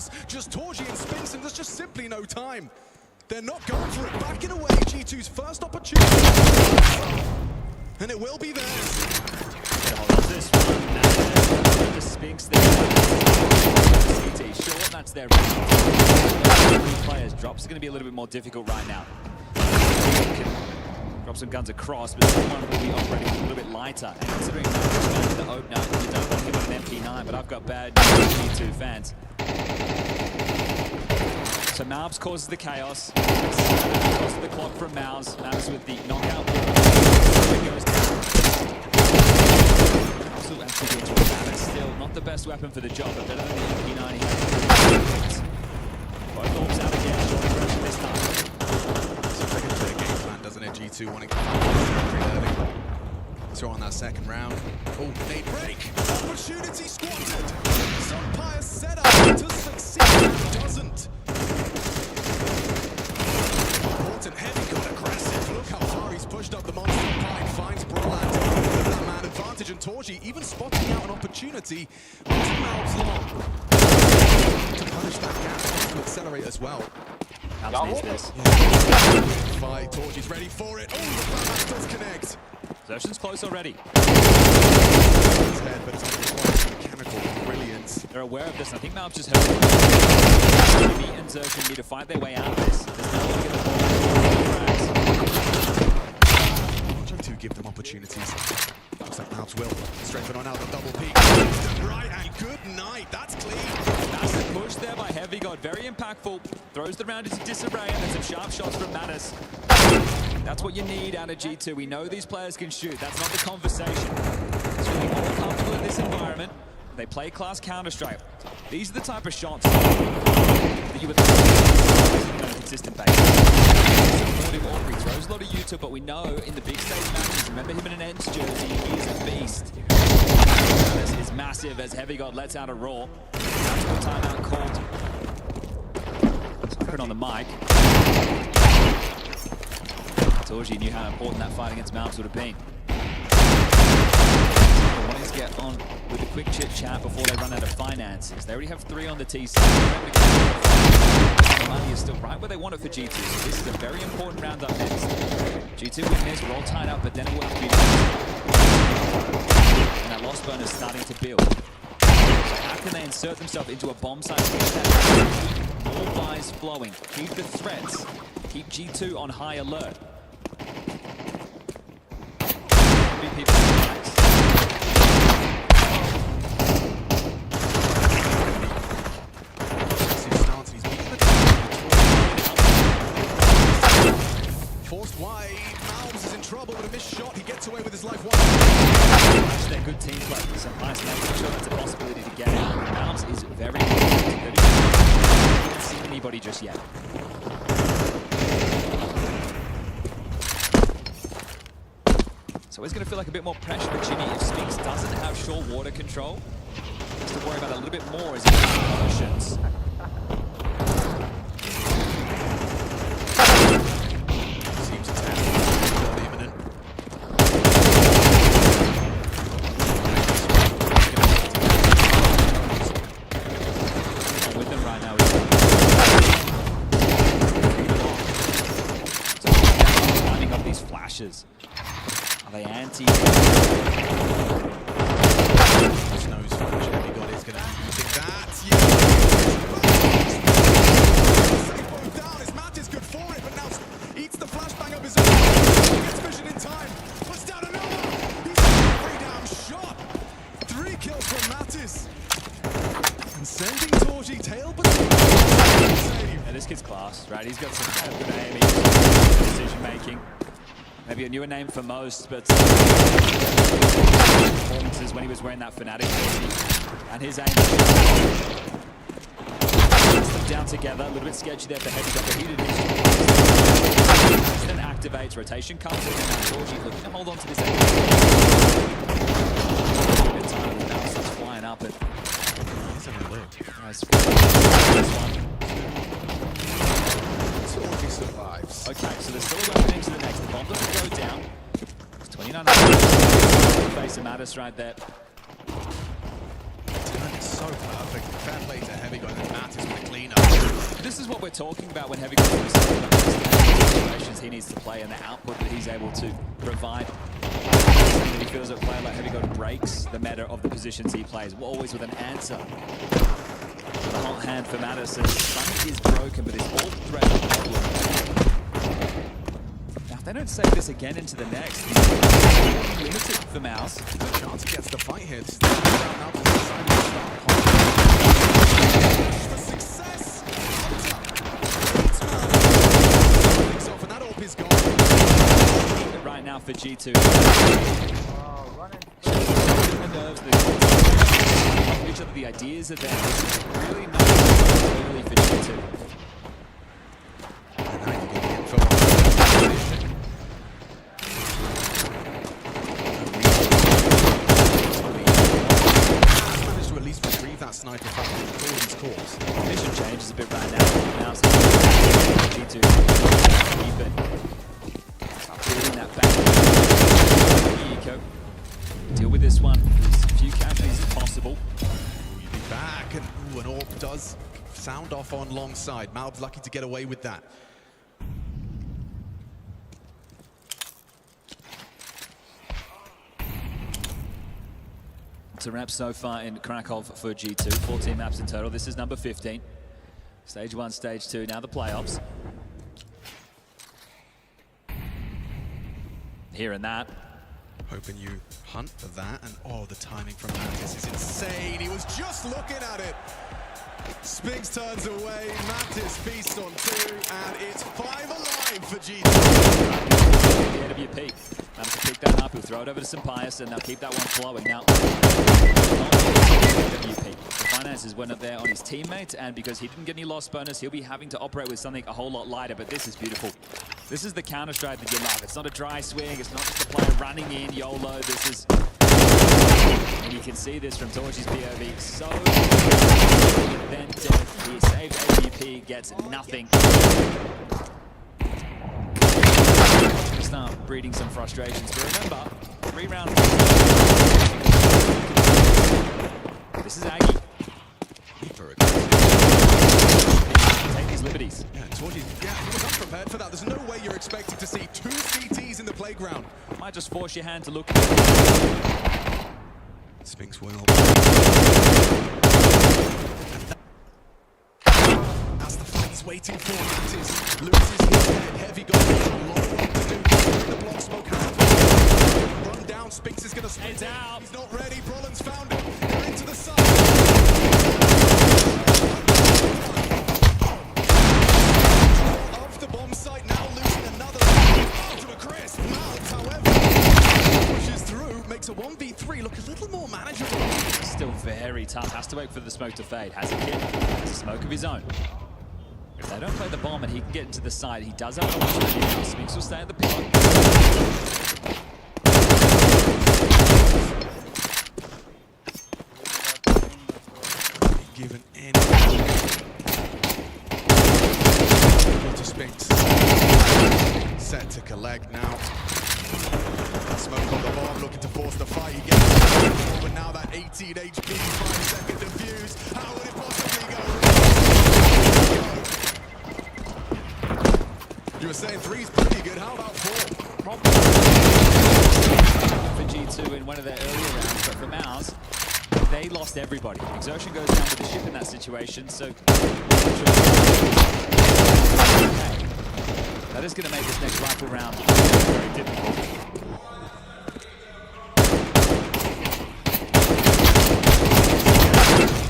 else. Just Torji and Spinson, there's just simply no time. They're not going for it. Backing away, G2's first opportunity. And it will be theirs. This one, the Spinks there. CT short, that's their three players. Drops are going to be a little bit more difficult right now. Drop some guns across, but someone will be operating a little bit lighter. And considering that the opener, you don't want him on an MP9, but I've got bad G2 fans. So Malbs causes the chaos. Causes the clock from Malbs. Malbs with the knockout. Goes down. Absolute empty into Malbs. Still not the best weapon for the job, but better than the MP9 he has. Both orbs out again. Short pressure this time. Doesn't it? G2 wanting to find early. Throw on that second round. Oh, they break. Opportunity squandered. Sunpire set up to succeed. Doesn't. Important heavy got aggressive. Look how far he's pushed up the monster pine. Finds Broland. That man advantage, and Torji even spotting out an opportunity. 2 rounds long. To punish that gap. To accelerate as well. Malbs needs this. Fight. Torji's ready for it. Oh, the Flash does connect. Zertion's close already. His head, but it's quite mechanical brilliance. They're aware of this, and I think Malbs just heard it. Jimmy and Zertion need to fight their way out of this. There's no one to get the ball. G2 give them opportunities. Looks like Malbs will. Straight on out the double peak. Right, and good night. That's clean. Massive push there by Heavy God. Very impactful. Throws the round into disarray, and then some sharp shots from Mattis. That's what you need out of G2. We know these players can shoot. That's not the conversation. It's really more comfortable in this environment. They play class Counter-Strike. These are the type of shots that you would on a consistent basis. Supportive Aubrey throws a lot of Utah, but we know in the big stage matches, remember him in an Ents jersey, he is a beast. This is massive as Heavy God lets out a roar. That's the timeout called. Put it on the mic. Torji knew how important that fight against Malbs would have been. They wanted to get on with a quick chit chat before they run out of finances. They already have 3 on the TC. The money is still right where they want it for G2, so this is a very important round up next. G2 win this, we're all tied up, but then it will have to be and that loss burn is starting to build. So how can they insert themselves into a bomb site? Keep more buys flowing, keep the threats, keep G2 on high alert. People forced wide, Malbs is in trouble with a missed shot. He gets away with his life. That's their good team play. So nice making sure that's a possibility to get out. Malbs is very good. He doesn't see anybody just yet. So it's going to feel like a bit more pressure for Jimmy if Spinks doesn't have short water control. Has to worry about it a little bit more as he gets motions. Seems to have imminent. With them right now. So lining up these flashes. Are they anti? Nose flash. Heavy God is going to think that. Save both down. His Matt is good for it, but now eats the flashbang of his own. Gets vision in time. Puts down another. He's every damn shot. 3 kills from Mattis. And sending Torji tail between. Yeah, this kid's class, right? He's got some good aim, decision making. Maybe a newer name for most, but performances when he was wearing that Fnatic jersey, and his aim them down together, a little bit sketchy there for Heavy God, but he did his then activates, rotation comes in, and now Torji looking to hold on to this aim. Good time, and now starts flying up, and He's having a look. nice Torji survives. Okay, so there's still a weapon into the next. The bomb doesn't go down. It's 29 face of Mattis right there. It's so perfect. Fair play to Heavy God and Mattis with is what we're talking about when Heavy goes to the situations he needs to play and the output that he's able to provide. He feels that a player like Heavy breaks the meta of the positions he plays, always with an answer. The whole hand for Madison. Something is broken, but his ult threat is a problem. Now, if they don't save this again into the next, he's limited for Mouse. Good chance he gets the fight here. This is the round now to the side of the start. For success! Hunter. Off, and that AWP is gone. Right now for G2. Running. The nerves, each other, the ideas are there. It's really not early for G2. And now you get the info on the position. Has managed to at least retrieve that sniper from all these calls. Mission changes a bit right now. Now G2 keep it. Building that back. Eco. Deal with this one. There's a few casualties if possible. You'd be back, and an AWP does sound off on long side. Malb's lucky to get away with that. It's a wrap so far in Krakow for G2. 14 maps in total. This is number 15. Stage 1, Stage 2. Now the playoffs. Hearing that. Hoping you hunt for that, and oh, the timing from Mattis is insane. He was just looking at it. Spinks turns away, Mattis feasts on 2, and it's 5 alive for G2. The end of your peak. Managed to pick that up, he'll throw it over to Sampaius, and they'll keep that one flowing. Now, the finances went up there on his teammate, and because he didn't get any loss bonus, he'll be having to operate with something a whole lot lighter, but this is beautiful. This is the counter-strike that you love. It's not a dry swing, it's not just a player running in, YOLO, this is... And you can see this from Torch's POV. So, then death, he saved AWP, gets nothing. Start breeding some frustrations, but remember, 3 rounds. This is Aggie. Take these liberties. Yeah, Torchy, he was unprepared for that. There's no way you're expecting to see 2 CTs in the playground. Might just force your hand to look. Spinks will. That's the fight he's waiting for. Mattis loses his head. Heavy got a lot of work to do. The block smoke has run down. Spinks is going to sprint out. He's not ready. Brolin's found him. They're into the side. Off the bomb site, now losing another. To a crisp. Mount, however, pushes through, makes a 1v3 look a little more manageable. Still very tough. Has to wait for the smoke to fade. Has a kit. Has a smoke of his own. If they don't play the bomb and he can get into the side, he does have an opportunity. Spinks will stay at the pillar. Given any to Spinks. Set to collect now. Smoke on the bomb, looking to force the fight. He gets it, but now that 18 HP, 5-second defuse. How would it possibly go? You were saying 3's pretty good. How about 4? For G2 in one of their earlier rounds, but for Mouse, they lost everybody. Exertion goes down with the ship in that situation, so... That is going to make this next rifle round very difficult.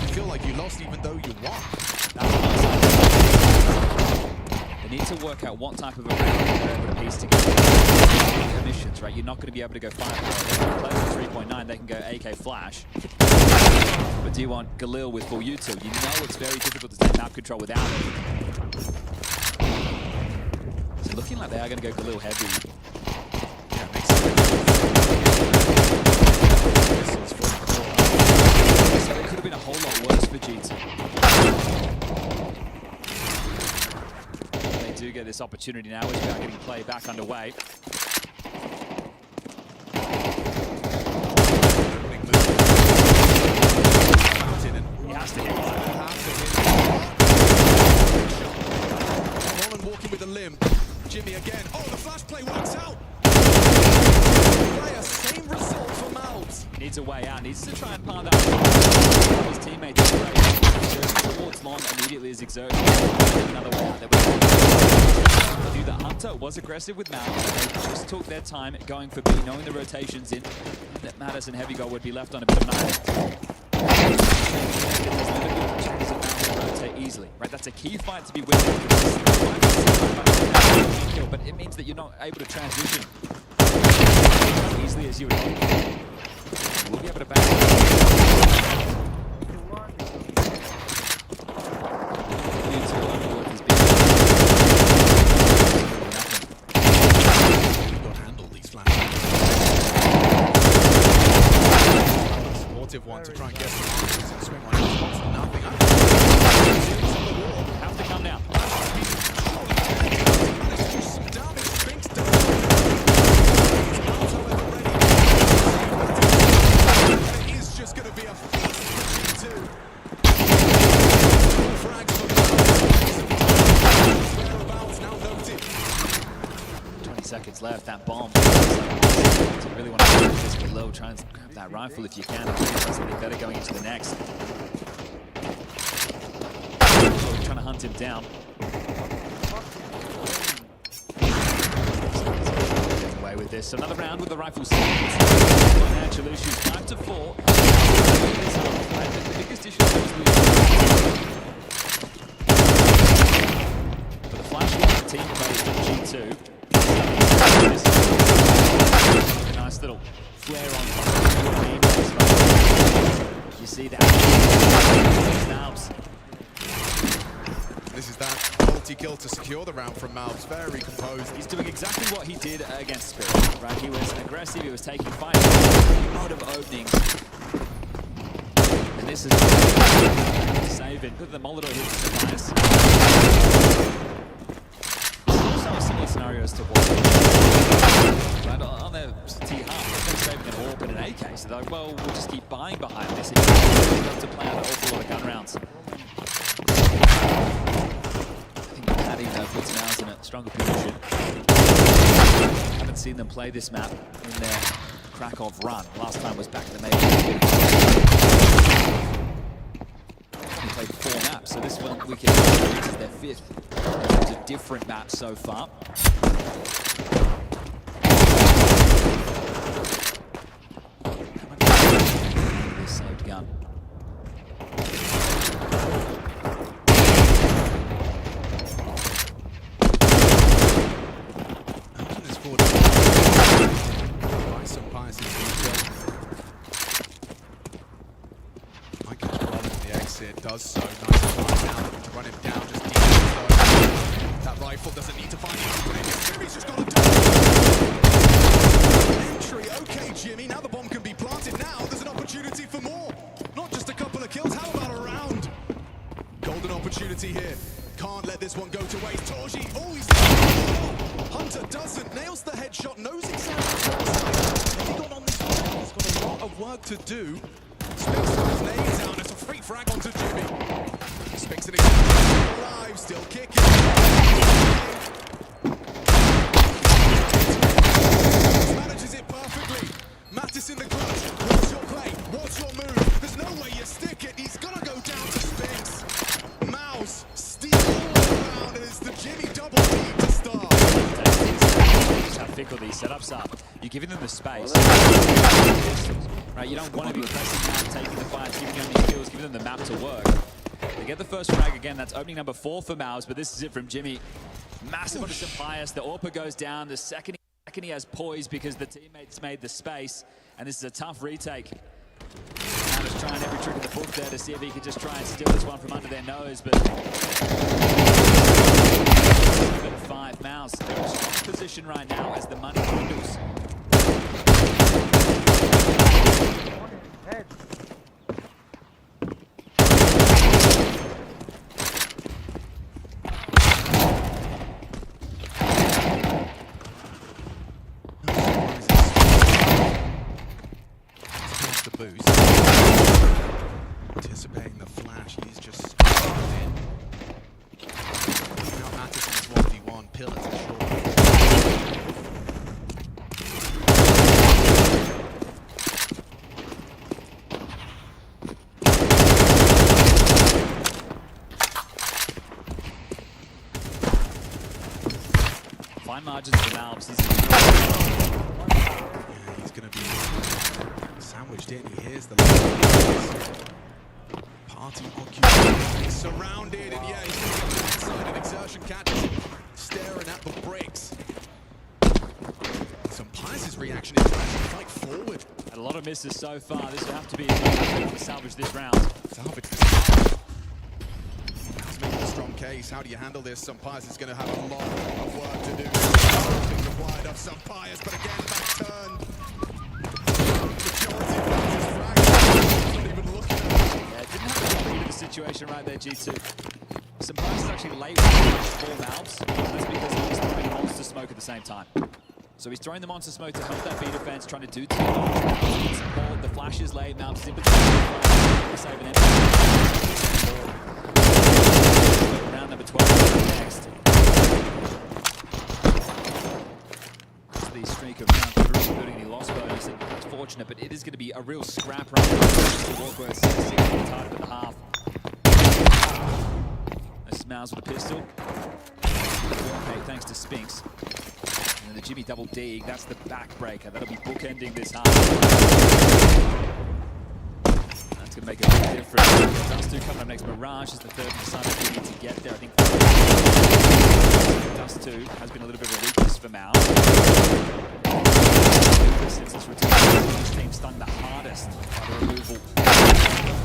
You feel like you lost even though you won. They need to work out what type of a round they're able to piece together. Missions, right? You're not going to be able to go firepower. They can play with 3.9, they can go AK Flash. But do you want Galil with full util? You know it's very difficult to take map control without it. So looking like they are going to go Galil heavy. Yeah, makes sense. So it could have been a whole lot worse for G2. They do get this opportunity now as we are getting play back underway. He has to hit one. him. Jimmy again. Oh, the flash play works out. Player, same result for Malves. Needs a way out, needs to try and palm that. His teammates are great. Towards long immediately as exertion. Another way out. I knew that Hunter was aggressive with Mal. They just took their time going for B, knowing the rotations in. That Mattis and Heavy Gold would be left on a bit of night. Rotate easily, right? That's a key fight to be winning. But it means that you're not able to transition as easily as you would hope. We'll be able to back. One to try and get some answers and swing on it. Nothing. Have to come now. Some damage. Spinks down. It is just going to be a feast for G2. Frags for whereabouts now noted. 20 seconds left. That bomb. So you really want to just get low. Try and grab that rifle if you can. Something better going into the next. Trying to hunt him down. Gets away with this. Another round with the rifle. Financial issues. 5 to 4. The biggest issue is losing. But the flash one team plays G2. A nice little flare on top. You see that? This is that multi-kill to secure the round from Malves. Very composed. He's doing exactly what he did against Spirit, right? He was aggressive, he was taking fights, out of openings. And this is save it. Put the Molotov hit to Tobias. Also a similar scenario as to what right on their T-half, they're saving an AWP and an AK, so they're like, well, we'll just keep buying behind this. It's got to play out an awful lot of gun rounds. I think Paddy puts Malves in a stronger position. Haven't seen them play this map in their Krakow run. Last time was back in the May. They played 4 maps, so this one we can this is their 5th. It's a different map so far. Saved gun. This forward by some bias in Mike is running the exit, does so. Nice and now looking to run him down just deep. That rifle doesn't need to find him. Jimmy's just got to do entry. Okay, Jimmy, now the bomb can be planted. Now there's an opportunity for more. Not just a couple of kills, how about a round? Golden opportunity here. Can't let this one go to waste. Torji, oh, he's Hunter doesn't. Nails the headshot, knows exactly what's he got on this one. He's got a lot of work to do. Spix his name down. It's a free frag onto Jimmy. Spix it again. Alive, still kicking. Manages it perfectly. Mattis in the clutch. What's your play? What's your move? There's no way you stick it. He's gonna go down to Spix. Mouse steal around, and it's the Jimmy double team to start. Just how fickle these setups are. You're giving them the space. Right, you don't want to be pressing out, taking the fights, giving them the kills, giving them the map to work. They get the first frag again. That's opening number 4 for Malves, but this is it from Jimmy. Massive onto Tobias. The AWP goes down. The second he has poise because the teammates made the space, and this is a tough retake. Just trying every trick in the book there to see if he could just try and steal this one from under their nose, but 5 Malves. They're in a strong position right now as the money dwindles. Head. The boost. Anticipating the flash, he's just in. Now Mattis is 1v1 pillar. Fine margins for Malbs. He's going to be sandwiched in. He hears the party occupied. He's surrounded, and yeah, he's going to get inside an exertion catches him staring at the bricks. Some Pius' reaction is to actually fight forward. And a lot of misses so far. This will have to be to salvage this round. Salvage this round. That's making a strong case. How do you handle this? Pius is going to have a lot of work to do. Nothing required of Pius, but again, back turn. Majority of his fragments. Not even looking at him. Yeah, didn't have to read the situation right there, G2. Pius is actually late for Malbs. That's because he's throwing monster smoke at the same time. So he's throwing the monster smoke to help that B defense, trying to do too much. Support, the flash is late, Malbs is in between. Save an empty. Round number 12 next. That's the streak of round 3, including the lost bonus. It's fortunate, but it is going to be a real scrap round. Walkworth 6 tied up at the half. Smiles with a pistol. Okay, thanks to Spinks. And then the Jimmy double dig, that's the backbreaker. That'll be bookending this half. That's going to make a big difference. Dust2 coming up next. Mirage is the third decided we need to get there. I think Dust2 has been a little bit of a weakness for Mouse. Since this return, this team stung the hardest by the removal.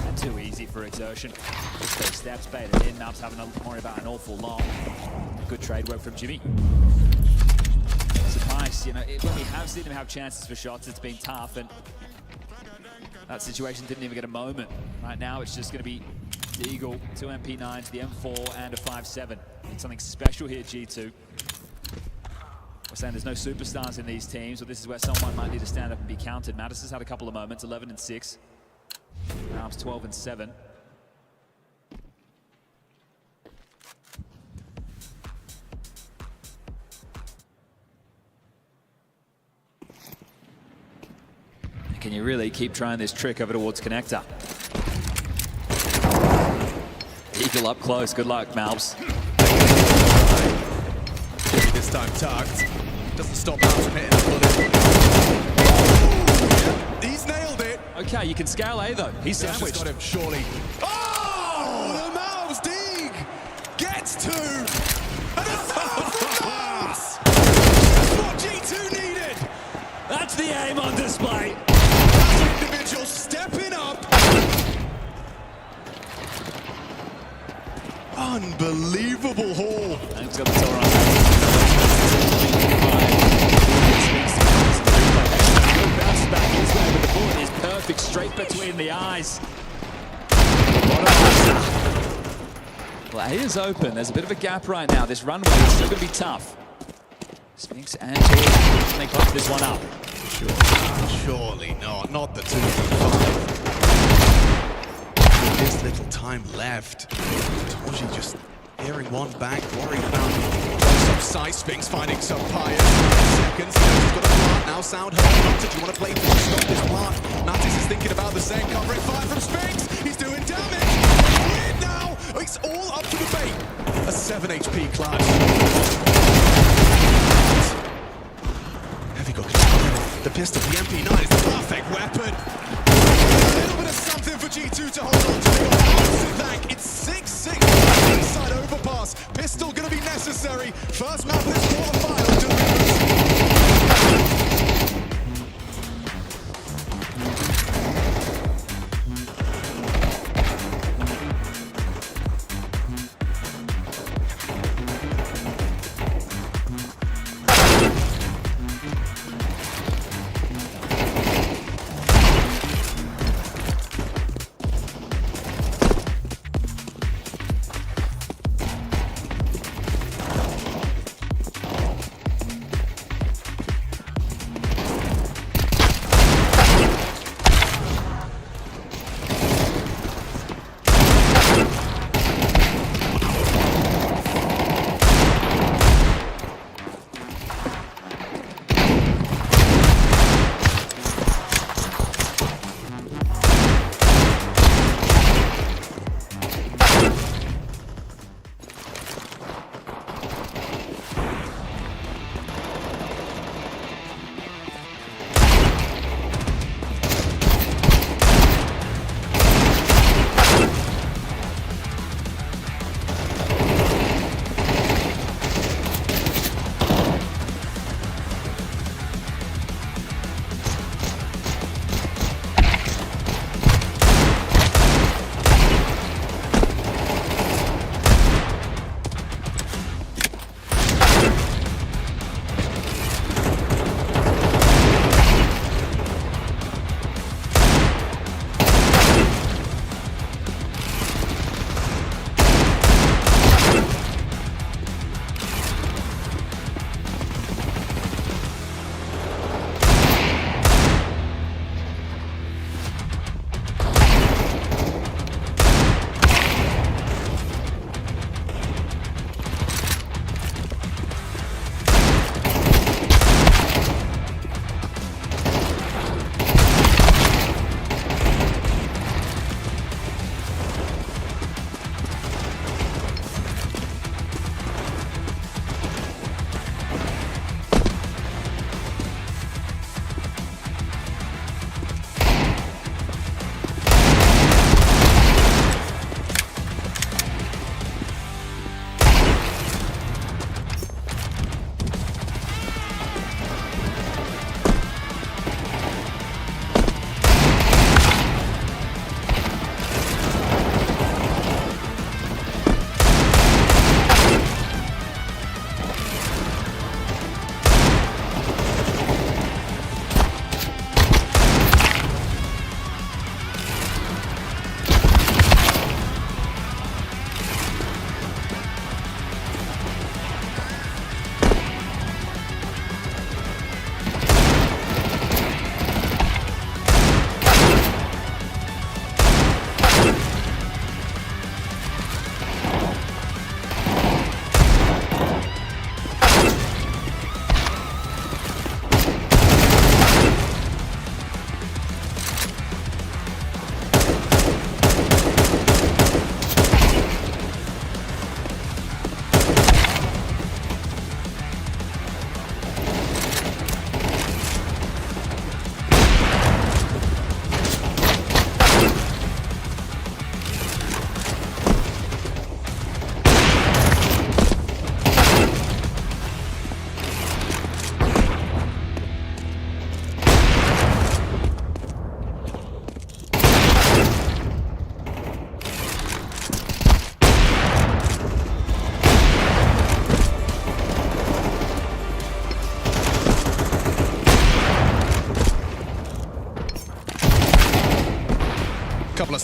And too easy for exertion. Just those steps baited in. Malbs having to worry about an awful lot. Good trade work from Jimmy. Surprise, you know, when we have seen him have chances for shots, it's been tough, and that situation didn't even get a moment. Right now, it's just going to be Deagle, 2 MP9s, the M4, and a 5.7. It's something special here, G2. We're saying there's no superstars in these teams, but this is where someone might need to stand up and be counted. Mattis has had a couple of moments, 11 and 6. Malbs 12 and 7. Can you really keep trying this trick over towards connector? Eagle up close. Good luck, Malbs. This time tucked. Doesn't stop Malbs from hitting the bullet. He's nailed it. Okay, you can scale A though. He's sandwiched. Got him, surely. Oh! The Malbs dig gets two. And a foul from Malbs! That's what G2 needed. That's the aim on display. Individual stepping up. Unbelievable haul. And he's got the tower on. Bounce back his way, but the bullet is perfect, straight between the eyes. What a monster. Well, A is open. There's a bit of a gap right now. This runway is still going to be tough. Spinks and George, they close this one up. Surely not. Not the 2v5. There's little time left. Torji just hearing one back, worried about some side. Spinks finding some Pius. Seconds. He's got a plant now. Sound heard. Do you want to play to stop this plant? Mattis is thinking about the same. Covering fire from Spinks. He's doing damage. Weird now. It's all up to the bait. A 7 HP clutch. Heavy got control. The pistol, the MP9 is the perfect weapon. A little bit of something for G2 to hold on to. They got Malbs to thank. It's 6-6 inside overpass. Pistol gonna be necessary. First map of this quarterfinal delivers.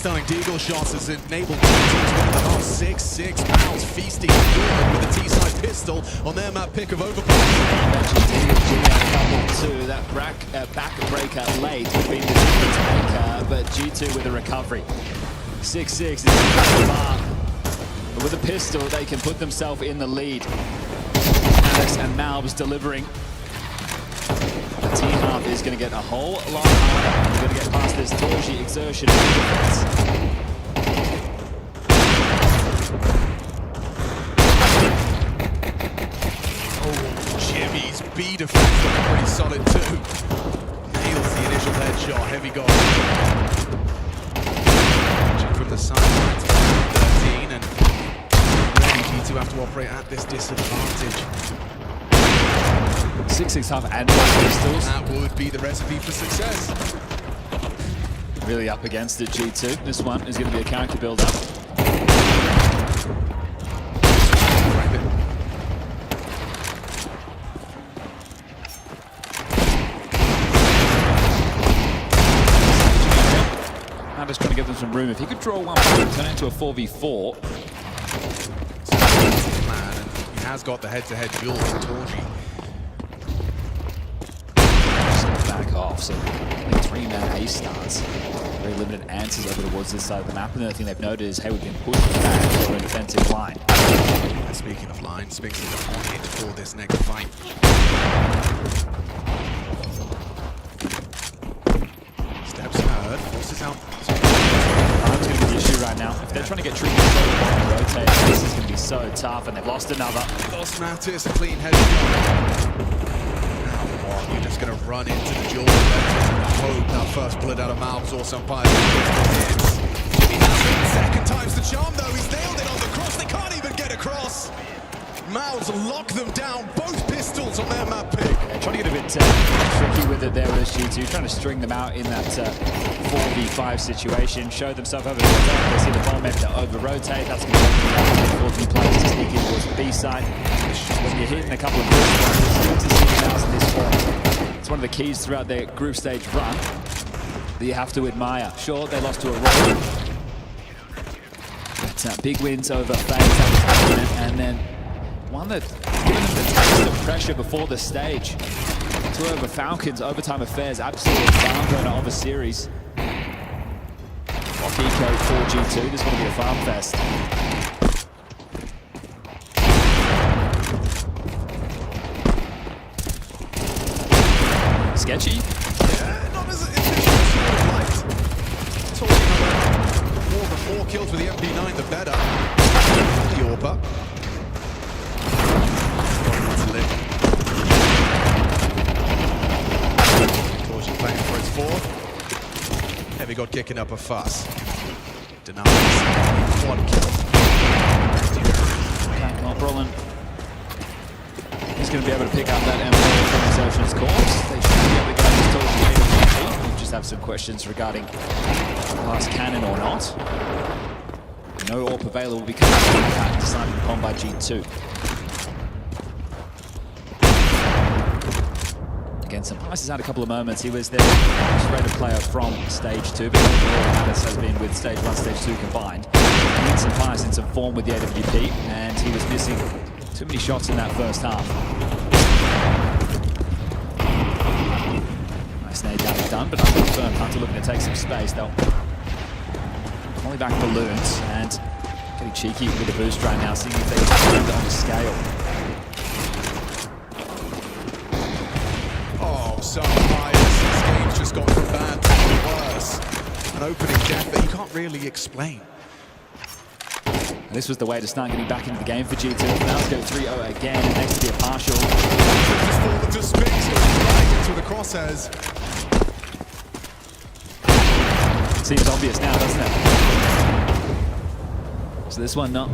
stunning deagle shots has enabled G2 to win the last 6-6 rounds, feasting with a T-side pistol on their map pick of overpass. That back breaker late would be the difference maker, but G2 with a recovery. 6-6 is the bar. But with a pistol, they can put themselves in the lead. Alex and Malbs delivering. The T-half is going to get a whole lot harder. They're going to get past this Torgy exertion of defense. Jimmy's B defense looking pretty solid too. Nails the initial headshot, heavy goal. From the sideline to 13, and really G2 have to operate at this disadvantage. 6-6 half and both pistols. That would be the recipe for success. Really up against it, G2. This one is going to be a character build-up. I'm just trying to give them some room. If he could draw one, turn it into a 4v4. Man, and he has got the head-to-head duel with Torgy. Back off, so three-man ace starts. Very limited answers over towards this side of the map, and the other thing they've noted is, hey, we can push back over a defensive line. Speaking of line, Spinks is on it for this next fight. Steps heard, forces out. Time's going to be the issue right now. If they're trying to get tricky and rotate, this is going to be so tough, and they've lost another. Lost Mattis, a clean headshot. Now, you're just going to run into the duel and hope that first bullet out of Malbs or some pilot gets Jimmy has it. Second time's the charm, though. He's nailed it on the cross. They can't even get across. Malbs lock them down, both pistols on their map pick. Yeah, trying to get a bit tricky with it there with G2, trying to string them out in that 4v5 situation, show themselves over the rotate. They see the bomb map to over-rotate. That's going to be forcing players to sneak in towards the B side. When you're hitting a couple of good ones, it's good to see the mouse in this form. It's one of the keys throughout their group stage run that you have to admire. Sure, they lost to a Royal, but big wins over FaZe, and then one that given them the taste of pressure before the stage. 2 over Falcons, overtime affairs, absolutely farm burner of a series. Off eco for G2, this will be a farm fest. Sketchy? Yeah, not as efficient as you would have liked. Talking about more kills with the MP9, the better. The Orpa. Torgy playing for its fourth. Heavy got kicking up a fuss. Denies. One kill. Well, Brolin is going to be able to pick up that M4 from Exertion's corpse. They should be able to go to Torgy. We'll just have some questions regarding last cannon or not. No AWP available will be coming back, decided upon by G2. Again, some passes out a couple of moments. He was their most rated player from stage 2, but overall Mattis has been with stage 1, stage 2 combined. He needs some pass in some form with the AWP, and he was missing too many shots in that first half. Nice nade damage done, but unconfirmed. Hunter looking to take some space. They'll volley back balloons and getting cheeky with the boost right now, seeing if they can find it on the scale. So biased. This game's just gone from bad to worse. An opening death that you can't really explain. And this was the way to start getting back into the game for G2. Now let's go 3-0 again, and next to be a partial. Just forward to Spinks, goes right into the crosshairs. Seems obvious now, doesn't it? So this one not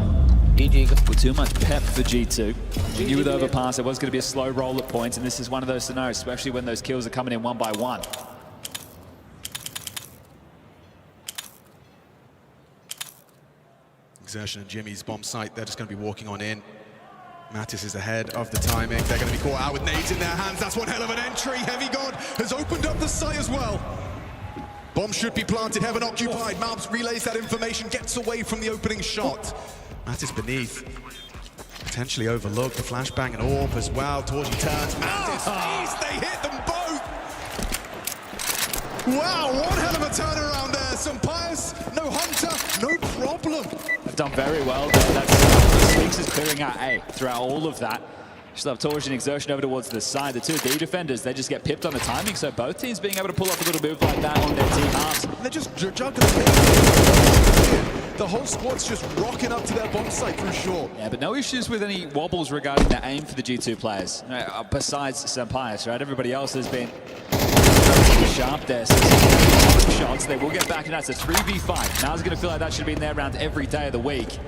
with too much pep for G2. G2 with overpass, it was going to be a slow roll at points, and this is one of those scenarios, especially when those kills are coming in one by one. Exertion and Jimmy's bomb site, they're just going to be walking on in. Mattis is ahead of the timing. They're going to be caught out with nades in their hands. That's one hell of an entry. Heavy God has opened up the site as well. Bomb should be planted, heaven occupied. Malbs relays that information, gets away from the opening shot. Matt is beneath. Potentially overlooked, the flashbang and orb as well. Torji turns, Matt they hit them both! Wow, one hell of a turnaround there. Some Pius, no Hunter, no problem. I've done very well there. That's Sphinx is clearing out A throughout all of that. Just have Torji and Exertion over towards the side. The two D defenders, they just get pipped on the timing, so both teams being able to pull off a little move like that on their team halves. They're just juggling. The whole squad's just rocking up to their bomb site through short. Yeah, but no issues with any wobbles regarding the aim for the G2 players, besides Sampaius, right? Everybody else has been sharp there. So shots, they will get back, and that's a 3v5. Now it's going to feel like that should be in there around every day of the week.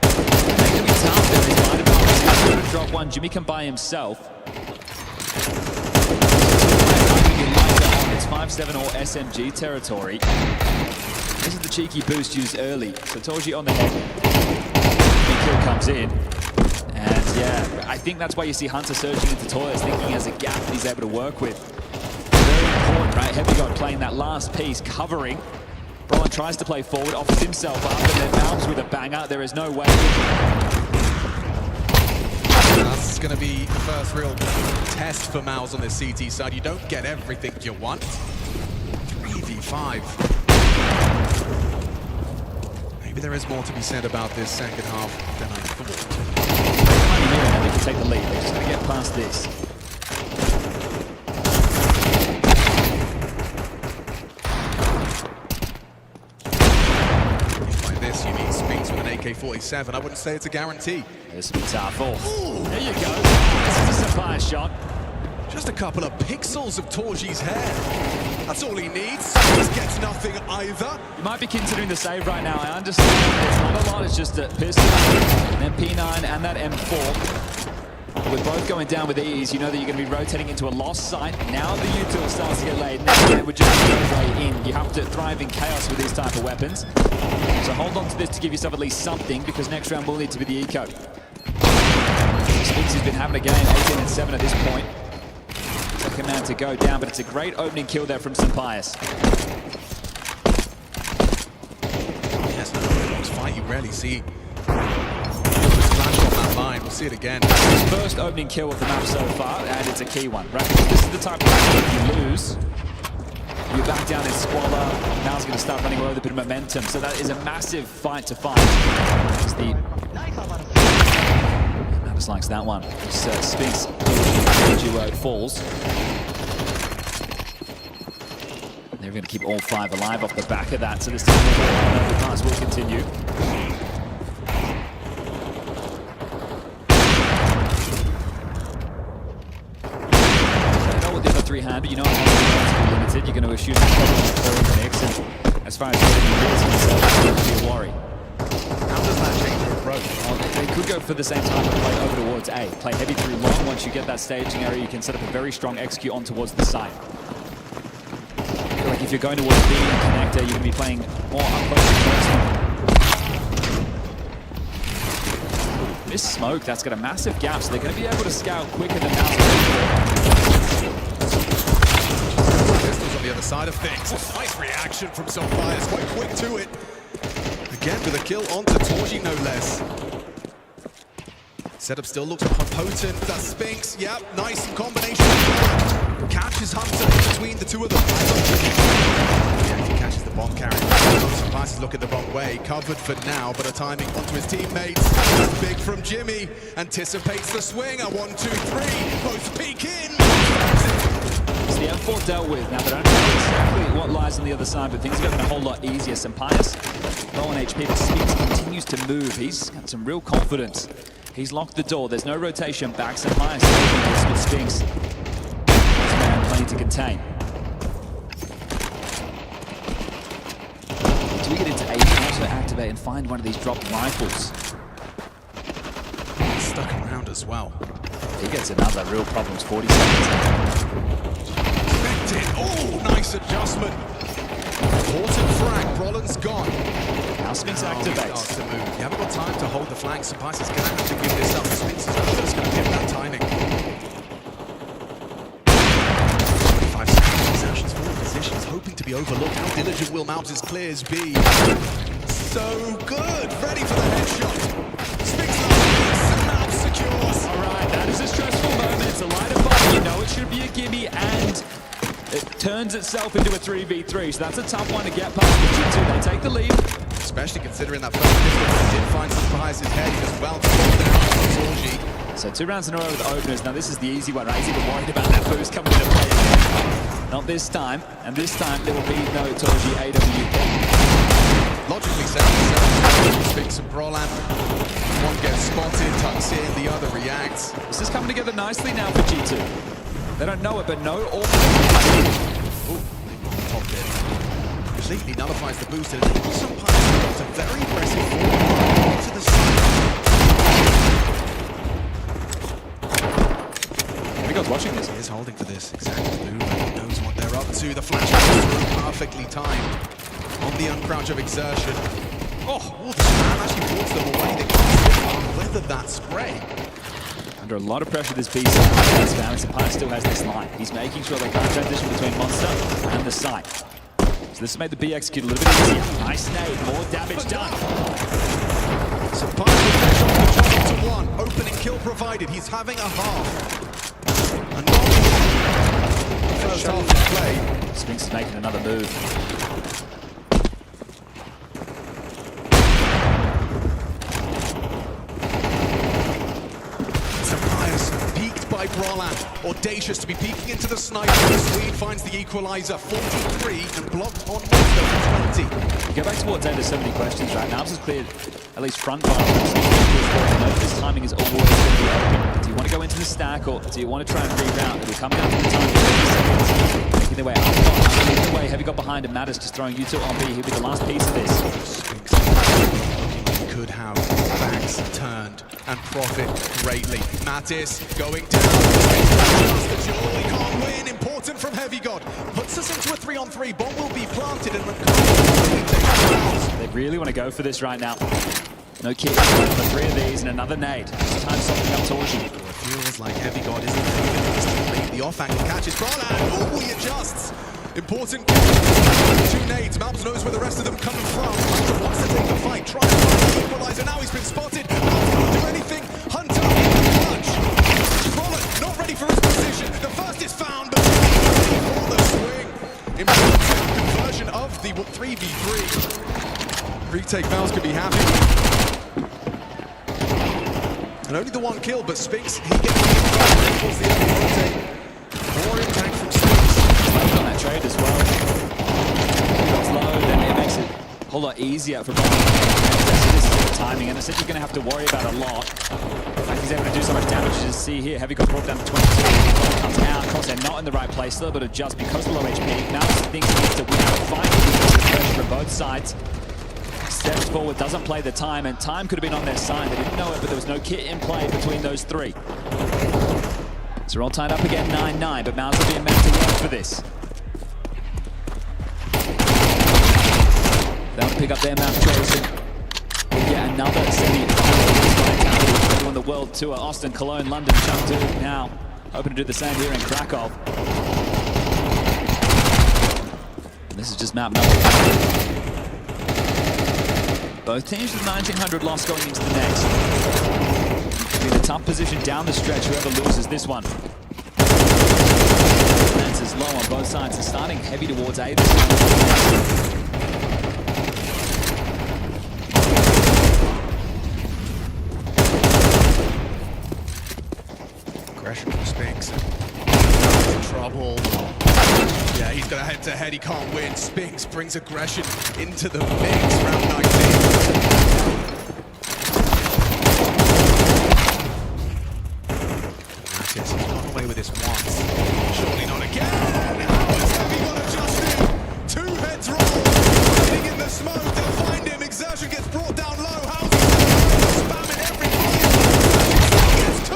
They're going to be tough there. He's mind about this. He's going to drop one. Jimmy can by himself. It's 5-7 or SMG territory. This is the cheeky boost used early. So Torji on the head. The kill comes in. And yeah, I think that's why you see Hunter surging into toilets, thinking he has a gap that he's able to work with. Very important, right? Heavy God playing that last piece, covering. Brolin tries to play forward, offers himself up, and then Malbs with a banger. There is no way. This is going to be the first real test for Malbs on this CT side. You don't get everything you want. 3v5. Maybe there is more to be said about this second half than I thought. They can take the lead. They're just going to get past this. AK-47, I wouldn't say it's a guarantee. This will be tough. Oh, there you go. This is a fire shot. Just a couple of pixels of Torji's hair. That's all he needs. He gets nothing either. You might be considering the save right now. I understand it's not a lot. It's just a pistol, and then P9 and that M4. With both going down with ease, you know that you're going to be rotating into a lost site. Now the util starts to get laid. Now it would just be no way in. You have to thrive in chaos with these type of weapons. So hold on to this to give yourself at least something, because next round will need to be the eco. Sphinx has been having a game, 18 and 7 at this point. Second man to go down, but it's a great opening kill there from Sampaius. Yes, no fight you rarely see. We'll see it again. His first opening kill of the map so far, and it's a key one, right? This is the type of thing if you lose, you back down in squalor. Now it's going to start running away with a bit of momentum. So that is a massive fight to fight. Matt just likes that one. Sphinx duo falls. They're going to keep all 5 alive off the back of that. So this time the pass will continue. Three-hand, but you know it's limited. You're going to assume it's the mix, and as far as it's going to be a worry. How does that change your approach? Well, they could go for the same time and play over towards A. Play heavy through long. Once you get that staging area, you can set up a very strong execute on towards the site. I feel like if you're going towards B and connector, you're going to be playing more up close and personal. This smoke, that's got a massive gap, so they're going to be able to scout quicker than now. Pistols on the other side of things. Nice reaction from Sampaius, quite quick to it. Again with a kill onto Torji, no less. Setup still looks potent. That's Sphinx. Yep, nice in combination. Catches Hunter in between the two of them. Yeah, he catches the bomb carrier. Sampaius is looking the wrong way. Covered for now, but a timing onto his teammates. That's big from Jimmy. Anticipates the swing. A 1, 2, 3. Both peek in. The M4 dealt with. Now they don't know exactly what lies on the other side, but things are getting a whole lot easier. Sampaius, low on HP, but Sphinx continues to move. He's got some real confidence. He's locked the door. There's no rotation back. Sampaius holding this with Sphinx. This man playing to contain. Do we get into A? We can also activate and find one of these dropped rifles. He's stuck around as well. He gets another real problems. 40 seconds. Oh, nice adjustment. Important frag. Brolin's gone. Now Sphinx activates. You haven't got time to hold the flank. Sampaius is going to have to give this up. Sphinx is just going to get that timing. 5 seconds. Actions, 4 positions, hoping to maybe overlooked. How diligent will Mountain's clears be? So good! Ready for the headshot. Spinks and Mount secures. All right, that is a stressful moment. It's a line of fire. You know it should be a gimme, and it turns itself into a 3v3. So that's a tough one to get past the G2. They take the lead. Especially considering that first pistol did find some behind his head. He was well pulled down on Torji. So 2 rounds in a row with openers. Now this is the easy one, right? He's even worried about that boost coming into play. Not this time. And this time there will be no Torji AWP. Logically sound, Spinks and Brolan. One gets spotted, tucks in, the other reacts. This is coming together nicely now for G2. They don't know it, but no order. Top bit. Completely nullifies the boost, and it's some punch. A very aggressive forward to the side. Heavygod's watching this. He is holding for this. Exactly. He knows what they're up to. The flash goes through perfectly timed on the uncrouch of exertion. Oh, the spam actually pulls them away. They can't weather that spray. Under a lot of pressure, this B side. Empire still has this line. He's making sure they can't transition between Monster and the site. So this made the B execute a little bit easier. Nice nade, more damage done. So Empire pressure on the top to 1. Opening kill provided. He's having a half. And first half of play. Spinks is making another move. By Brolan, audacious to be peeking into the sniper. The Swede finds the equalizer, 43, and blocked on Monster for 20. Go back towards end, there's so many questions right now. This is cleared, at least front bar. This timing is always going to be open. Do you want to go into the stack, or do you want to try and reroute? We're coming out to the time for 30 seconds. Making their way out. Either way, Heavy got behind him. Mattis just throwing U2 on B. He'll be the last piece of this. Could have backs turned and profit greatly. Mattis going down. The duel, he can't win. Important from Heavygod. Puts us into a 3-on-3. Bomb will be planted and they really want to go for this right now. No kid for 3 of these and another nade. This time something up Torji. It feels like Heavygod isn't leaving his teammate. The off-angle catches Brolan. Oh, he adjusts. Important kill. 2 nades. Malbs knows where the rest of them coming from. Hunter wants to take the fight. Tries to find the equalizer. Now he's been spotted. Malbs can't do anything. Hunter in the clutch. Brolan not ready for his position. The first is found, but for the swing. Important conversion of the 3v3. Retake Mouse could be happy. And only the 1 kill, but Spinks, he gets the impact towards the end of the rotate. More impact from Spinks. On that trade as well. That's low, then it makes it a whole lot easier for Bob. This is the timing, and I said you're going to have to worry about a lot. In fact, he's able to do so much damage as you see here. Heavy got brought down to 22. Comes out, Crosshair not in the right place, a little bit of just because of low HP. Now he thinks he needs to win the fight. Pressure from both sides. Steps forward, doesn't play the time, and time could have been on their side. They didn't know it, but there was no kit in play between those 3. So we're all tied up again, 9-9, but Mouse will be meant to work for this. They'll pick up their map chosen. Yeah, another city. On the world tour, Austin, Cologne, London, Chengdu. Now, hoping to do the same here in Krakow. And this is just map number 1. Both teams with 1900 loss going into the next. In a tough position down the stretch, whoever loses this one. Lance is low on both sides and starting heavy towards A this time. Aggression from Spinks. In trouble. Yeah, he's got a head-to-head. He can't win. Spinks brings aggression into the mix. Round 19. He's gone away with this once. Surely not again. How is Heavygod adjusted? 2 heads roll. Hiding in the smoke. They'll find him. Exertion gets brought down low. How's he spamming every point? Gets 2.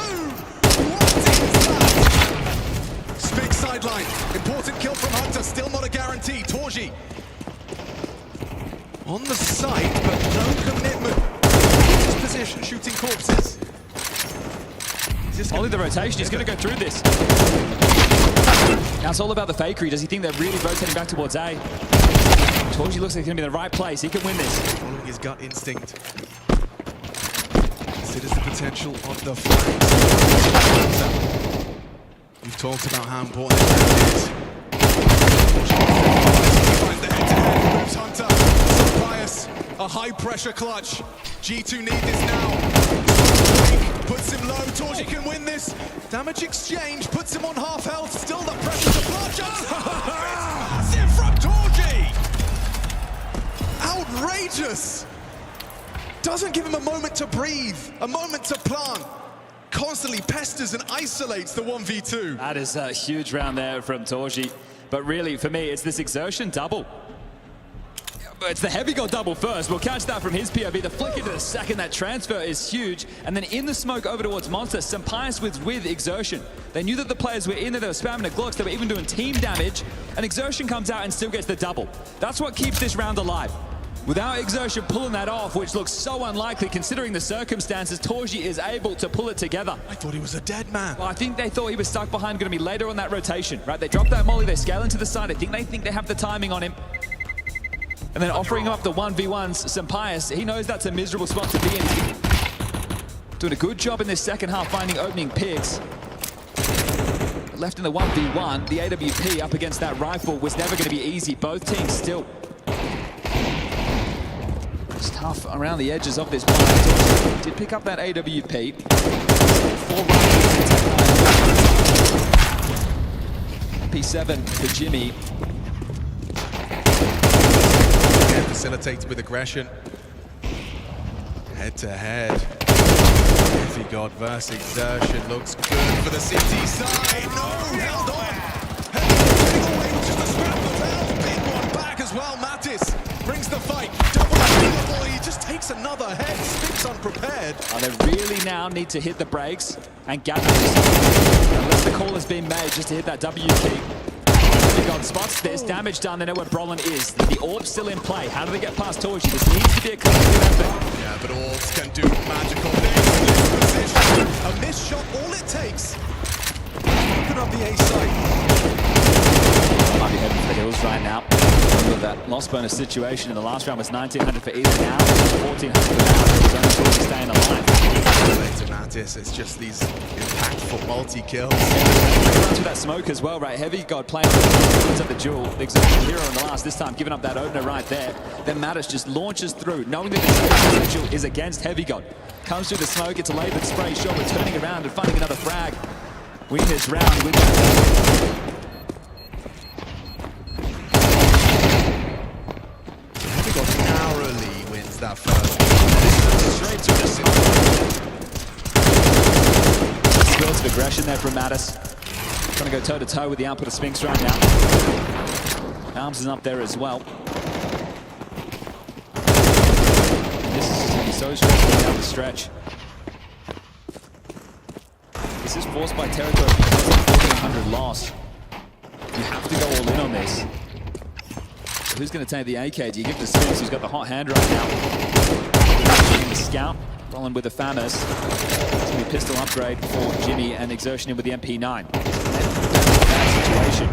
What is that? Spinks sideline. Important kill from Hunter. Still not a guarantee. Torji on the site, but no commitment. His position, shooting corpses. Only the rotation, he's going to go through this. Now it's all about the fakery. Does he think they're really rotating back towards A? Torji looks like he's going to be in the right place. He can win this. Following his gut instinct. Considers the potential of the flanks. We've talked about how important this is. He finds the head-to-head, moves Hunter. Bias, a high-pressure clutch. G2 need this now. Puts him low. Torji can win this. Damage exchange puts him on half health. Still the pressure to clutch. It's massive from Torji. Outrageous. Doesn't give him a moment to breathe, a moment to plant. Constantly pesters and isolates the 1v2. That is a huge round there from Torji. But really, for me, it's this exertion double. It's the Heavy God double first. We'll catch that from his POV. The flick into the second, that transfer is huge. And then in the smoke over towards Monster, Sampaius with exertion. They knew that the players were in there, they were spamming the Glocks, they were even doing team damage. And exertion comes out and still gets the double. That's what keeps this round alive. Without exertion pulling that off, which looks so unlikely considering the circumstances, Torji is able to pull it together. I thought he was a dead man. Well, I think they thought he was stuck behind, going to be later on that rotation, right? They drop that molly, they scale into the side. I think they have the timing on him. And then offering him up the 1v1s, Sampaius, he knows that's a miserable spot to be in. Doing a good job in this second half, finding opening picks. Left in the 1v1, the AWP up against that rifle was never going to be easy. Both teams still. It's tough around the edges of this one. Did pick up that AWP. 4 rifles. P7 for Jimmy. Again, facilitates with aggression. Head to head. Heavy God versus exertion looks good for the CT side. No, held on. Heading away with just a scrap of health. Big one back as well. Mattis brings the fight. Double available. He just takes another head. Sticks unprepared. They really now need to hit the brakes and gather this. Unless the call has been made just to hit that W key. Heavy God spots this, damage done, they know where Brolin is. The orb's still in play. How do they get past Torji? This needs to be a collective effort. Yeah, but orbs can do magical things in this position. A missed shot, all it takes. Open up the A side. Might be heading for the hills right now. Remember that loss bonus situation in the last round was 1900 for either now, 1400 for now. He's only Torji staying alive. To Mattis, it's just these impactful multi-kills. Runs with that smoke as well, right? Heavy God playing at the duel. The exertion hero in the last, this time giving up that opener right there. Then Mattis just launches through, knowing that the potential is against Heavy God. Comes through the smoke, it's a laboured spray shot, but turning around and finding another frag. Win this round with that. Heavy God narrowly wins that first. Straight to the smoke. Skills of aggression there from Mattis. Trying to go toe-to-toe with the output of Sphinx right now. Arms is up there as well. This is going to be so stressful down the stretch. This is forced by territory because of the 1400 loss. You have to go all in on this. So who's going to take the AK? Do you give the Sphinx, who's got the hot hand right now? The scout, rolling with the Famous. It's going to be a pistol upgrade for Jimmy and exertion in with the MP9. Bad situation.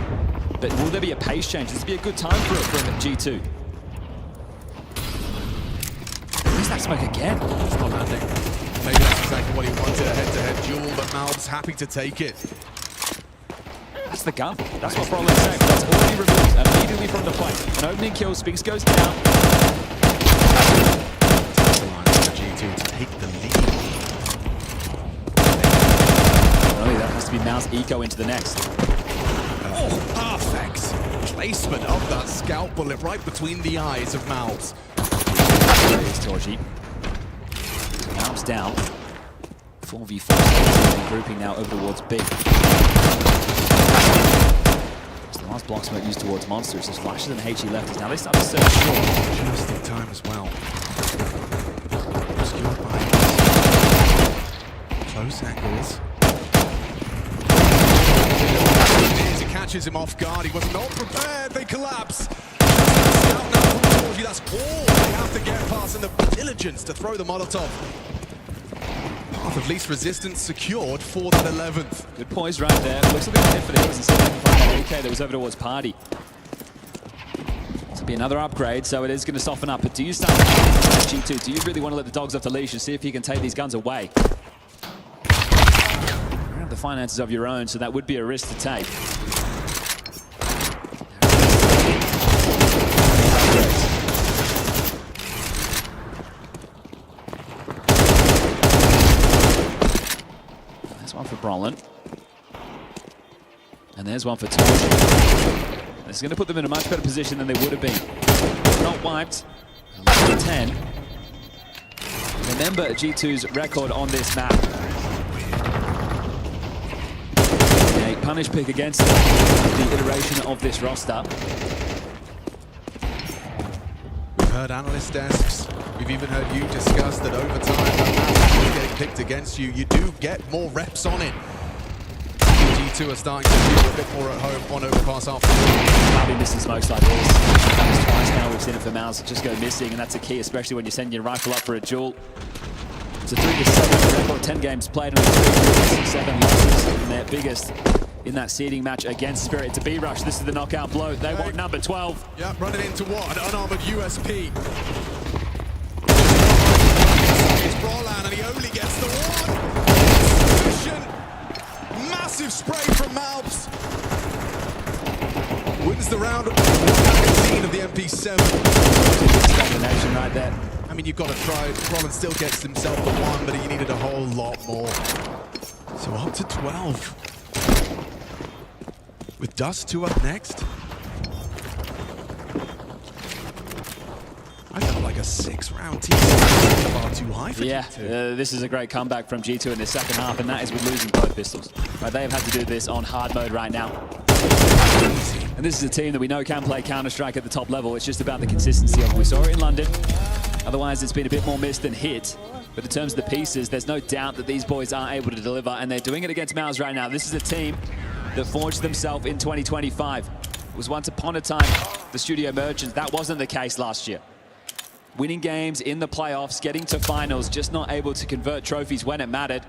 But will there be a pace change? This would be a good time for it from G2. Where's that smoke again? It's not landing. Maybe that's exactly what he wanted, a head-to-head duel, but Malb's happy to take it. That's the gun. That's what Brolin's saying. That's already removed immediately from the play. An opening kill, Sphinx goes down. G2 to take the lead. Really, that has to be Mouse Eco into the next. Oh, perfect placement of that scout bullet right between the eyes of Malbs. There is Torji. Mouse down. 4v4 grouping now over towards B. It's the last block smoke used towards Monsters. There's flashes and HE left. Now they start to search short. Just in time as well. Obscured by close angles. It catches him off guard. He was not prepared. They collapse. Scout now from Torji. That's all they have to get past, and the diligence to throw the Molotov. Path of least resistance secured for that 11th. Good poise right there. Looks like a hit for the Hills instead of that AK that was over towards Party. This will be another upgrade, so it is going to soften up. But do you start G2? Do you really want to let the dogs off the leash and see if you can take these guns away? You don't have the finances of your own, so that would be a risk to take. One for Brolin. And there's one for Torch. This is going to put them in a much better position than they would have been. Not wiped. 11-10. Remember G2's record on this map. A punish pick against the iteration of this roster. We've heard analyst desks. We've even heard you discuss that over time, that getting picked against you, you do get more reps on it. G2 are starting to feel a bit more at home on overpass after all. Can't be missing smokes like this. That's twice now we've seen it for Mouse just go missing, and that's a key, especially when you're sending your rifle up for a duel. It's a 3-7 record, 10 games played, and 7 losses, and their biggest in that seeding match against Spirit. It's a B-rush. This is the knockout blow. They want number 12. Yeah, running into what? An unarmored USP. Brolin, and he only gets the one. Sufficient. Massive spray from Malbs. Wins the round 1 magazine of the MP7. Combination right there. I mean, you've got to try. Brolin still gets himself the one, but he needed a whole lot more. So up to 12. With Dust 2 up next. I felt like a 6-round team. Far too high for G2. This is a great comeback from G2 in the second half, and that is with losing both pistols. Right, they have had to do this on hard mode right now. And this is a team that we know can play Counter-Strike at the top level. It's just about the consistency of it. We saw it in London. Otherwise, it's been a bit more missed than hit. But in terms of the pieces, there's no doubt that these boys are able to deliver, and they're doing it against Mouse right now. This is a team that forged themselves in 2025. It was once upon a time the Studio Merchants. That wasn't the case last year. Winning games in the playoffs, getting to finals, just not able to convert trophies when it mattered.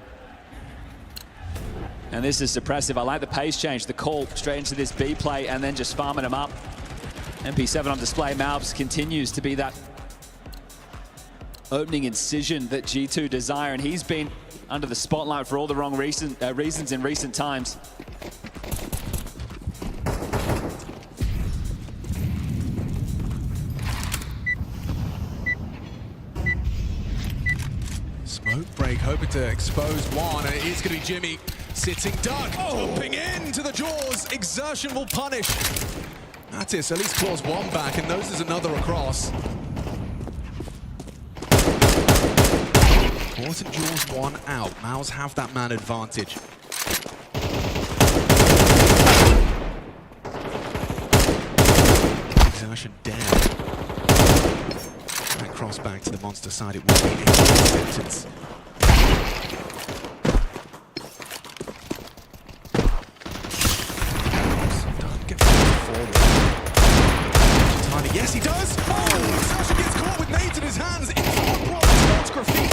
And this is suppressive. I like the pace change, the call straight into this B play and then just farming them up. MP7 on display. Malbs continues to be that opening incision that G2 desire, and he's been under the spotlight for all the wrong reasons in recent times. Smoke break, hoping to expose one, and it is going to be Jimmy. Sitting duck, jumping into the jaws. Exertion will punish. Mattis at least claws one back, and noses another across. Important jaws one out. Mouse have that man advantage. Exertion down. And cross back to the monster side. It will be a sentence. Yes, he does! Oh, Sasha gets caught with nades in his hands. It's one sports graffiti.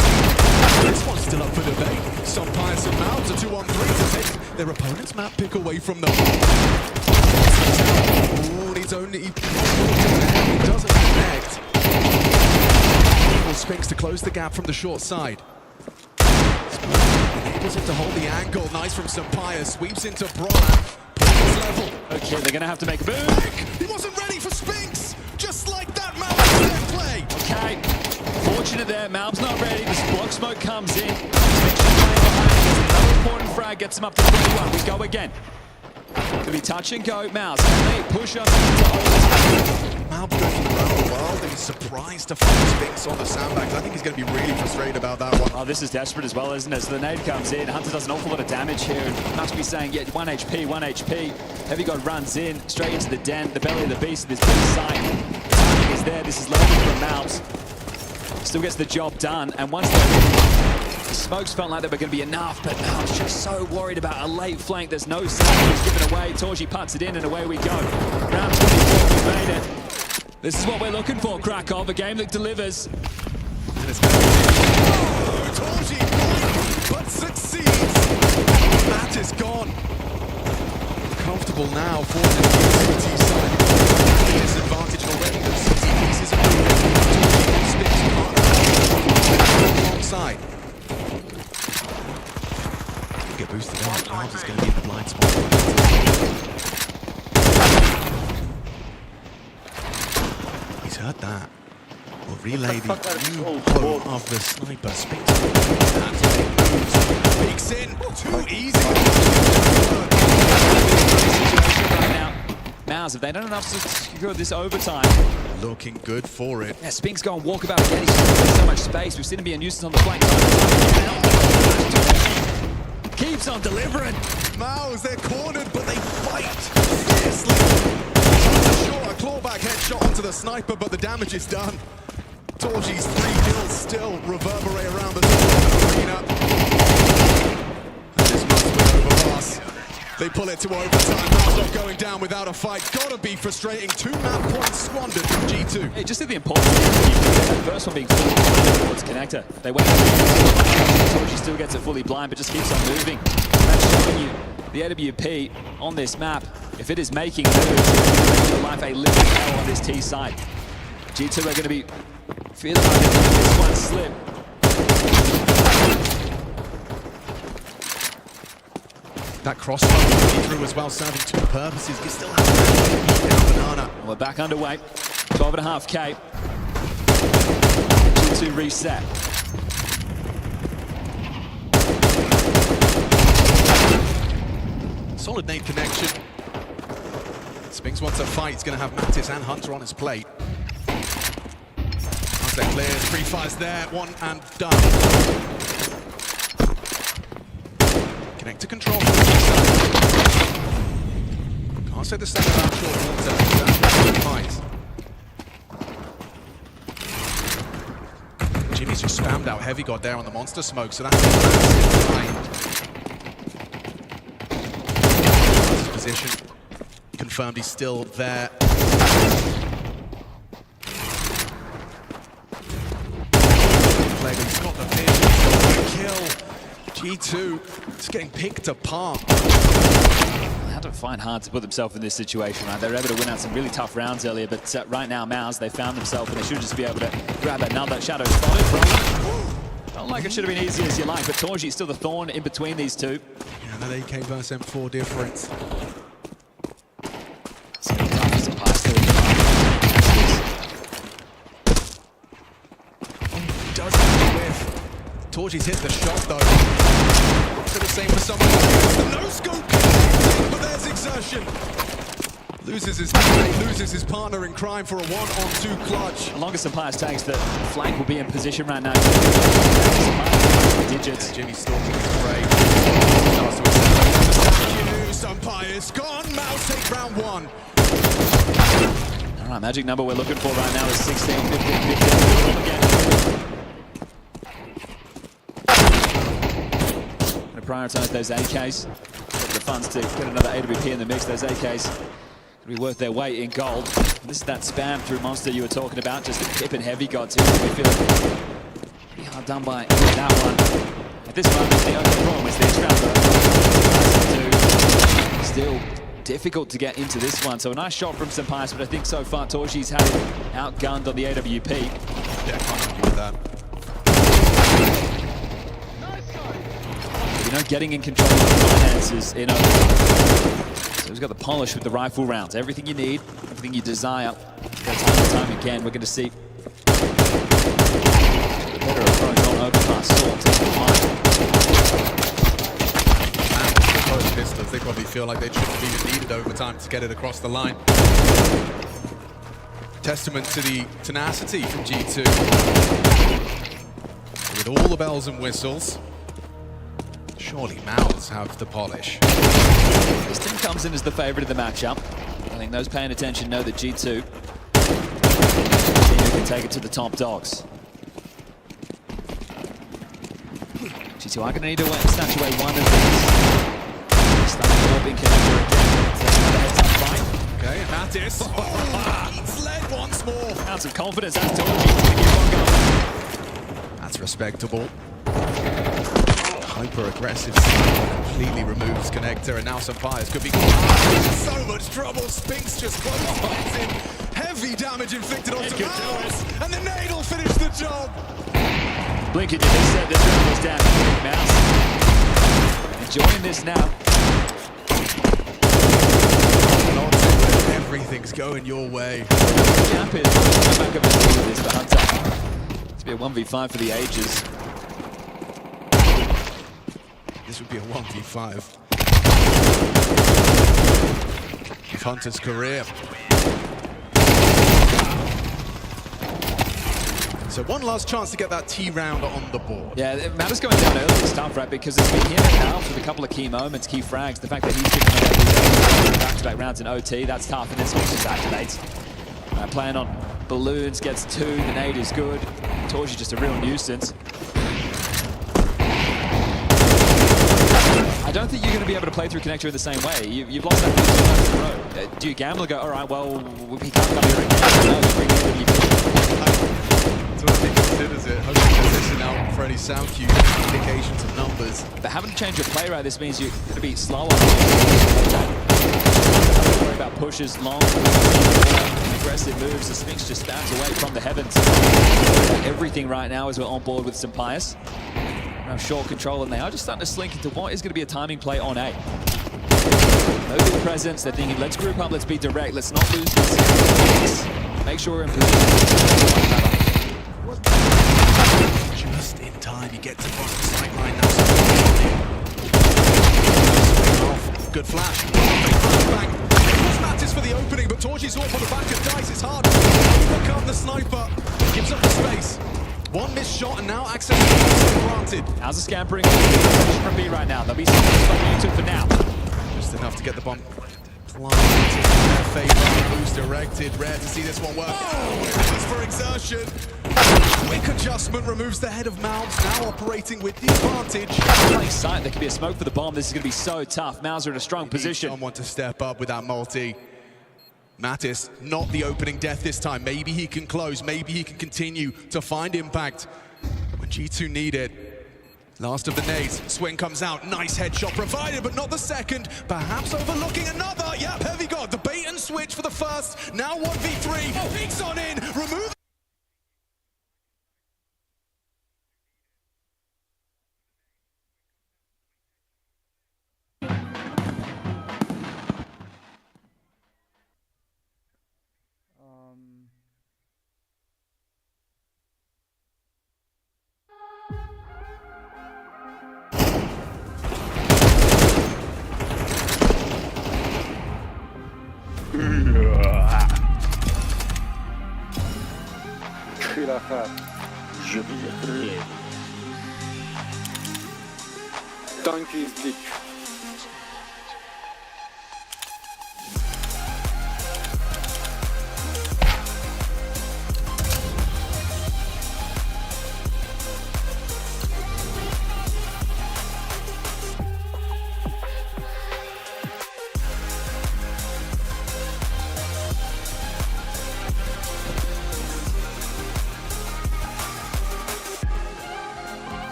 This one's still up for debate. Some Pious and Mouths are 2-on-3 to take their opponent's map pick away from them. Oh, he's only... He doesn't connect. Spinks to close the gap from the short side. Enables him to hold the angle. Nice from Sampaya. Sweeps into Brolin. Level. Okay, they're going to have to make a move. He wasn't ready for Spinks. Just like that, Malbs left play. Okay, fortunate there. Malbs not ready. This block smoke comes in. Another important frag gets him up to 21. We go again. Gonna be touch and go. Mouse, can they push us into overtime? Malbs goes around the world. He's surprised to find Spinks on the sandbags. I think he's going to be really frustrated about that one. Oh, this is desperate as well, isn't it? So the nade comes in. Hunter does an awful lot of damage here. And must be saying, yeah, 1 HP, 1 HP. Heavy God runs in, straight into the den, the belly of the beast, this big sight. The timing is there. This is loaded from Malbs. Still gets the job done. And once they're in, the smokes felt like they were going to be enough, but Malbs just so worried about a late flank. There's no sign. He's given away. Torji puts it in, and away we go. Round 24, we made it. This is what we're looking for, Krakow, a game that delivers. And it's going to be Torji, but possible now for the CT side. The disadvantage already. The CT pieces are moving. Spins alongside. Get boosted out. Miles is going to be in the blind spot. He's heard that. Will relay the new home of the sniper. Spins peeks in. Too easy. Now, Mouse, if they don't enough to secure this overtime. Looking good for it. Yeah, Spink's going walkabout again. He's got so much space. We've seen him be a nuisance on the flank. Keeps on delivering. Mouse, they're cornered, but they fight fiercely. Sure, a clawback headshot onto the sniper, but the damage is done. Torgy's 3 kills still reverberate around the arena. And this must be overpass. They pull it to overtime. Mouse not going down without a fight. Gotta be frustrating. 2 map points squandered from G2. Hey, just see the importance of that first one being fully blind towards connector. They wait. Torgy still gets it fully blind, but just keeps on moving. That's showing you the AWP on this map. If it is making moves, it's making life a living hell on this T side. G2 are going to be feeling like they can this one slip. That crossfire through as well, serving 2 purposes. You still have to banana. We're back underway. 12.5K. G2 reset. Solid nade connection. Spinks wants a fight. He's going to have Mattis and Hunter on his plate. Once that clears, free fires there. 1 and done. Connector control. Can't say the same about short water. Jimmy's just spammed out heavy god there on the monster smoke, so that's a massive fight. Position confirmed he's still there. He's got the vision, he's got the kill. G2 is getting picked apart. They had to find hard to put themselves in this situation, right? They were able to win out some really tough rounds earlier, but right now, Mouse, they found themselves and they should just be able to grab another shadow spotted from. Felt like it should have been easy as you like, but Torgy is still the thorn in between these two. Yeah, that AK versus M4 difference. Torgy's hit the shot though. So the same for someone else. The no scope, but there's exertion. Loses his teammate, loses his partner in crime for a 1-on-2 clutch. The longest Empires takes, the flank will be in position right now. Digits. Jimmy stalking his prey. Empire's gone. Mouse take round 1. All right, magic number we're looking for right now is 16, 15, 15. Again. Prioritize those AKs, get the funds to get another AWP in the mix. Those AKs will be worth their weight in gold. And this is that spam through Monster you were talking about, just the Pip and Heavy God too. We feel pretty hard done by that one. At this moment, the only problem is this round. Still difficult to get into this one. So a nice shot from Senpais, but I think so far Torgy's had it outgunned on the AWP. Yeah, can't argue with that. You know, getting in control of the finances in overtime. So he's got the polish with the rifle rounds. Everything you need, everything you desire. Time and time again, we're going to see the better approach on overpass. Sword to the line. Those pistols, they probably feel like they shouldn't have even needed overtime to get it across the line. Testament to the tenacity from G2. With all the bells and whistles. Surely Mouths have the polish. This team comes in as the favourite of the matchup. I think those paying attention know that G2 can take it to the top dogs. G2 are going to need to snatch away one of these. Starting orbing connector again. Another heads-up fight. Okay, Mattis. He's led once more. Out of confidence, as Torgy to keep on going. That's respectable. hyper-aggressive style completely removes Connector, and now Sampires could be in so much trouble. Spinks just clotheslines him. Heavy damage inflicted onto Mouse, and the nade will finish the job. Blinky, did this set this round was down to Mouse. Enjoying this now. Everything's going your way. Jump is back up with this for Hunter. It's be a 1v5 for the ages. This would be a 1v5 of Hunter's career. So one last chance to get that T round on the board. Yeah, it matters going down early. It's tough, right? Because it's been him and Alf with a couple of key moments, key frags. The fact that he's picking up back-to-back rounds in OT, that's tough. And then Switch just activates. Playing on balloons, gets 2. The nade is good. Torji just a real nuisance. I don't think you're going to be able to play through Connector in the same way. You've lost that 2 times in a row. Do you gamble and go, all right, well, he can't come here again. No, you bring him in, you That's what I think considers it. Hopefully just listen out for any sound cues, indications of numbers. But having to change your play rate, this means you're going to be slower. Don't worry about pushes, long, aggressive moves. The Sphinx just spams away from the heavens. Everything right now as we're on board with Sampires. Now short control, and they are just starting to slink into what is going to be a timing play on A. No big presence. They're thinking, let's group up, let's be direct, let's not lose this. Make sure we're in position. Just in time, he gets across the sideline now. Good flash. Bang. It was Mattis for the opening, but Torji's off on the back of Dice. It's hard to overcome the sniper. Gives up the space. One missed shot, and now access is granted. How's the scampering from B right now? There'll be some like you took for now. Just enough to get the bomb planted in their favor. Boost directed. Rare to see this one work. Oh, it was for exertion. Quick adjustment removes the head of Mouths, now operating with the advantage. Playing sight, there could be a smoke for the bomb. This is going to be so tough. Mouths are in a strong position. Someone to step up with that multi. Mattis, not the opening death this time. Maybe he can close, maybe he can continue to find impact when G2 need it. Last of the nades, swing comes out, nice headshot provided, but not the second. Perhaps overlooking another, yep, heavy god. The bait and switch for the first, now 1v3. Peeks on in, remove. Je viendrai. Danke ist dick.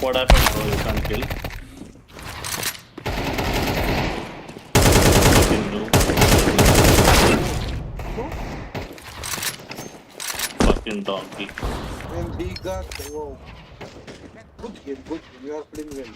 what happened? Oh, you can't kill. Fucking noob. Fucking donkey. And he got wow. Good game, good game. You are playing well.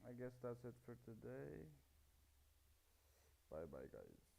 I guess that's it for today. Bye bye, guys.